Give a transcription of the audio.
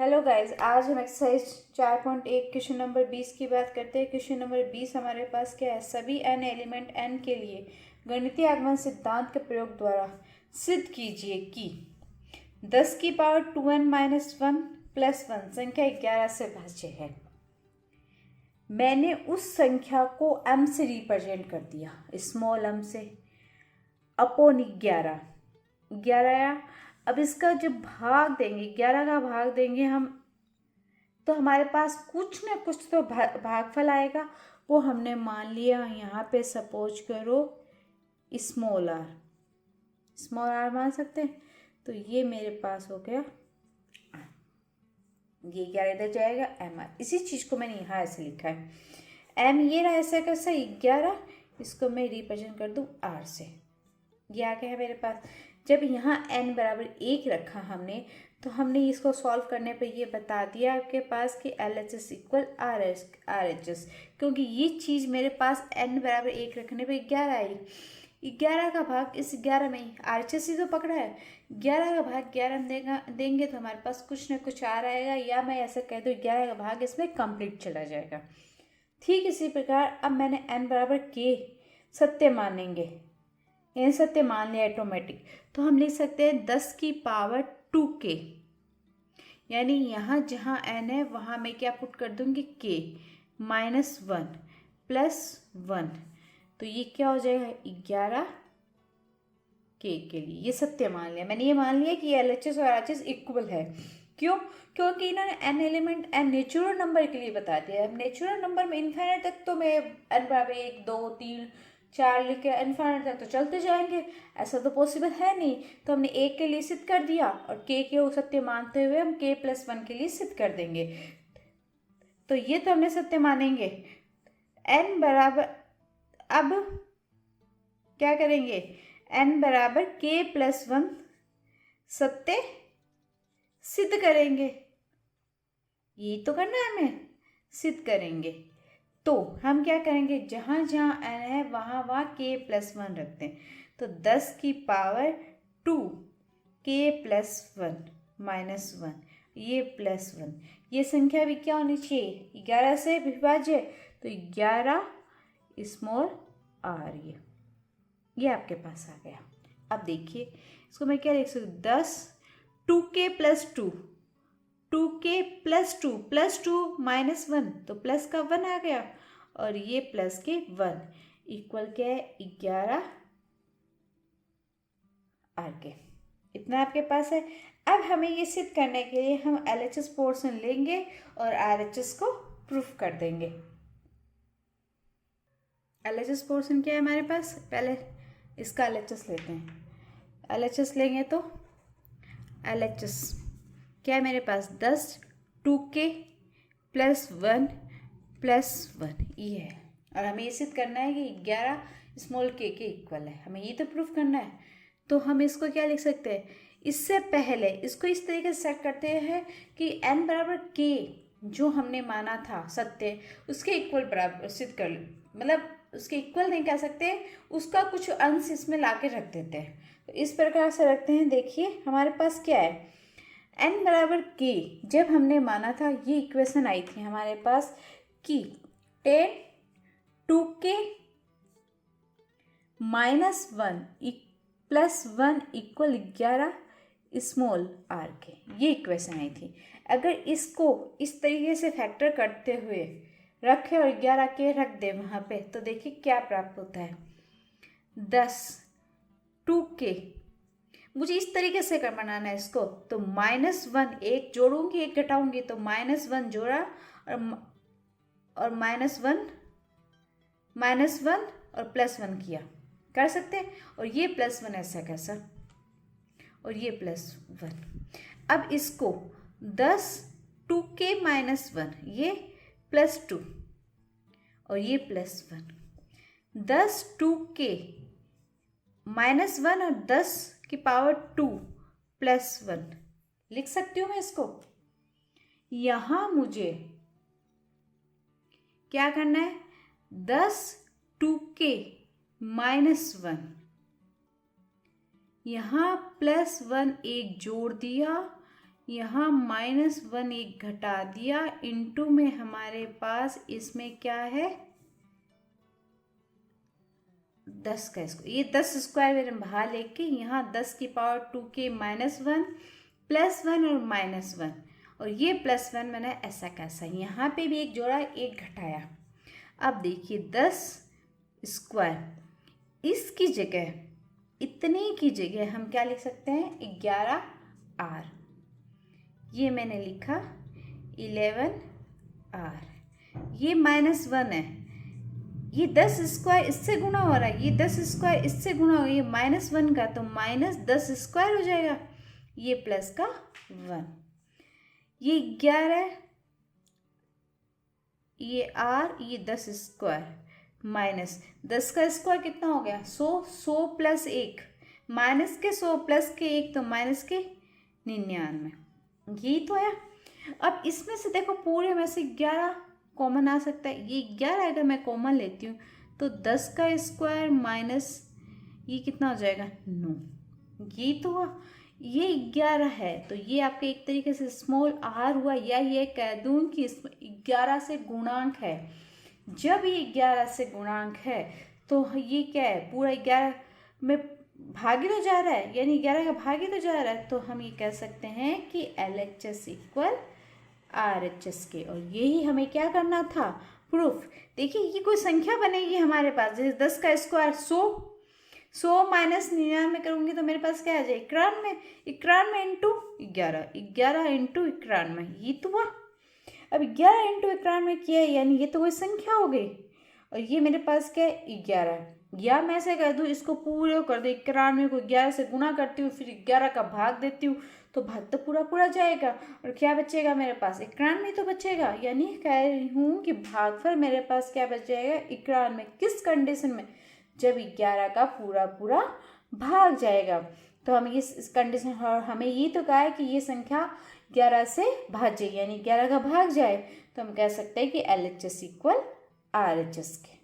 Hello guys, आज हम exercise 4.1 question number 20 की बात करते हैं। क्वेश्चन नंबर 20 हमारे पास क्या है? सभी n एलिमेंट n के लिए गणितीय आगमन सिद्धांत के प्रयोग द्वारा सिद्ध कीजिए कि 10 की पावर 2n माइनस 1 प्लस 1 संख्या 11 से भाज्य है। मैंने उस संख्या को m से रिप्रेजेंट कर दिया, स्मॉल m से, अपॉन 11। अब इसका जब भाग देंगे, 11 का भाग देंगे हम, तो हमारे पास कुछ ना कुछ तो भागफल आएगा। वो हमने मान लिया यहाँ पे, सपोज करो स्मॉल आर मान सकते हैं। तो ये मेरे पास हो गया, ये 11 इधर जाएगा, एम आर। इसी चीज़ को मैंने यहाँ ऐसे लिखा है, एम ये रहा ऐसा कैसा 11, इसको मैं रिप्रेजेंट कर दूँ आर से। ये आ गया है मेरे पास। जब यहाँ n बराबर 1 रखा हमने, तो हमने इसको सॉल्व करने पे ये बता दिया आपके पास कि LHS इक्वल RHS, क्योंकि ये चीज़ मेरे पास n बराबर 1 रखने पे 11 आई। 11 का भाग इस 11 में ही RHS ही तो पकड़ा है। 11 का भाग 11 में देंगे तो हमारे पास कुछ ना कुछ आ रहेगा, या मैं ऐसा कह दूँ 11 का भाग इसमें कंप्लीट चला जाएगा। ठीक इसी प्रकार अब मैंने n बराबर k सत्य मानेंगे, n सत्य मान लिया ऑटोमेटिक, तो हम लिख सकते हैं 10 की पावर 2k, यानी यहाँ जहाँ n है वहाँ मैं क्या पुट कर दूँगी k माइनस 1 प्लस 1, तो ये क्या हो जाएगा 11 k के लिए। ये सत्य मान लिया मैंने, ये मान लिया कि LHS और RHS इक्वल है। क्यों? क्योंकि इन्होंने n element n natural number के लिए बता दिया है। नेचुरल नंबर में इन्फिनिट तक तो मैं n बराबर 1 2 3 4 लिख के इन्फिनिट तक तो चलते जाएंगे, ऐसा तो पॉसिबल है नहीं। तो हमने एक के लिए सिद्ध कर दिया, और k के सत्य मानते हुए हम k प्लस 1 के लिए सिद्ध कर देंगे। तो ये तो हमने सत्य मानेंगे। n बराबर, अब क्या करेंगे, n बराबर k प्लस 1 सत्य सिद्ध करेंगे। ये तो करना है, हमें सिद्ध करेंगे। तो हम क्या करेंगे, जहाँ जहाँ n है वहाँ वहाँ k प्लस 1 रखते हैं। तो 10 की पावर 2 k प्लस 1 माइनस 1, ये प्लस 1, ये संख्या भी क्या होनी चाहिए 11 से विभाज्य, तो 11 स्मॉल आर, ये आपके पास आ गया। अब देखिए इसको मैं क्या लिख सकती हूँ, 10 2k plus 2, 2k plus 2 plus 2 minus 1, तो प्लस का 1 आ गया, और ये प्लस के 1 इक्वल क्या है 11 आर के। इतना आपके पास है। अब हमें ये सिद्ध करने के लिए हम LHS पोर्शन लेंगे और RHS को प्रूफ कर देंगे। LHS पोर्शन क्या है हमारे पास, पहले इसका LHS लेते हैं। LHS लेंगे तो LHS क्या है मेरे पास, 10 2k प्लस 1 प्लस 1, ये है। और हमें ये सिद्ध करना है कि 11 स्मॉल k के इक्वल है, हमें ये तो प्रूफ करना है। तो हम इसको क्या लिख सकते हैं, इससे पहले इसको इस तरीके से सेट करते हैं कि n बराबर k जो हमने माना था सत्य, उसके इक्वल बराबर सिद्ध कर, मतलब उसके इक्वल नहीं कह सकते, उसका कुछ अंश इसमें ला के रख देते हैं। तो इस प्रकार से रखते हैं। देखिए हमारे पास क्या है, n बराबर k जब हमने माना था, ये इक्वेशन आई थी हमारे पास कि 10 2k minus 1 plus 1 equal 11 small R के, ये इक्वेशन आई थी। अगर इसको इस तरीके से फैक्टर करते हुए रखें और 11 के रख दे वहाँ पे, तो देखिए क्या प्राप्त होता है, 10 2k, मुझे इस तरीके से कर बनाना है इसको, तो माइनस 1 एक जोड़ूंगी एक घटाऊंगी, तो माइनस 1 जोड़ा और माइनस 1 और प्लस 1 किया, कर सकते हैं। और ये प्लस 1 ऐसा कैसा, और ये प्लस 1। अब इसको 10 2k माइनस 1, ये प्लस 2 और ये प्लस 1, 10 2k माइनस 1 और 10 की पावर 2 प्लस 1 लिख सकती हूँ मैं इसको। यहाँ मुझे क्या करना है, 10 2k माइनस 1, यहाँ प्लस 1 एक जोड़ दिया, यहाँ -1 एक घटा दिया, इनटू में हमारे पास इसमें क्या है 10 का स्क्वायर। ये 10 स्क्वायर मैंने बाहर लेके यहाँ 10 की पावर 2 के -1 +1 और -1 और ये +1 मैंने ऐसा कैसा, यहाँ पे भी एक जोड़ा एक घटाया। अब देखिए 10 स्क्वायर, इसकी जगह इतने की जगह हम क्या लिख सकते हैं 11r, ये मैंने लिखा 11r। ये -1 है, ये 10 स्क्वायर इससे गुणा हो रहा है, ये 10 स्क्वायर इससे गुणा हो, ये -1 का तो -10 स्क्वायर हो जाएगा, ये प्लस का 1, ये 11, ये r, ये 10 स्क्वायर माइनस 10 का स्क्वायर कितना हो गया 100, 100 + 1 माइनस के 100 प्लस के 1 तो माइनस के 99, यही तो है। अब इसमें से देखो पूरे में से 11 कॉमन आ सकता है, ये 11 अगर मैं कॉमन लेती हूँ तो 10 का स्क्वायर माइनस ये कितना हो जाएगा 9, ये तो हुआ। ये 11 है तो ये आपके एक तरीके से स्मॉल r हुआ, या ये कह दूँ कि इसमें 11 से गुणांक है। जब ये 11 से गुणांक है तो ये क्या है पूरा 11 में भागी तो जा रहा है, यानी 11 का भागी तो जा रहा है, तो हम ये कह सकते हैं कि LHS = RHS के। और यही हमें क्या करना था प्रूफ। देखिए ये कोई संख्या बनेगी हमारे पास, जैसे 10 का स्क्वायर 100, 100 माइनस 99 करूँगी तो मेरे पास क्या आ जाए 91, 91 इंटू 11, 11 इंटू 91, ये तो हुआ। अब 11 इंटू 91 किया है, यानी ये तो कोई संख्या हो गई, और ये मेरे पास क्या है 11, या मैं ऐसे कर दूँ इसको पूरे कर दो 91 को 11 से गुणा करती हूँ, फिर 11 का भाग देती हूँ, तो भाग तो पूरा पूरा जाएगा और क्या बचेगा मेरे पास 91 तो बचेगा। यानी कह रही हूँ कि भागफल मेरे पास क्या बच जाएगा 91, किस कंडीशन में, जब 11 का पूरा पूरा भाग जाएगा। तो हम इस कंडीशन, और हमें ये तो कहा है कि ये संख्या 11 से भाज्य, यानी 11 का भाग जाए, तो हम कह सकते हैं कि LHS = RHS के।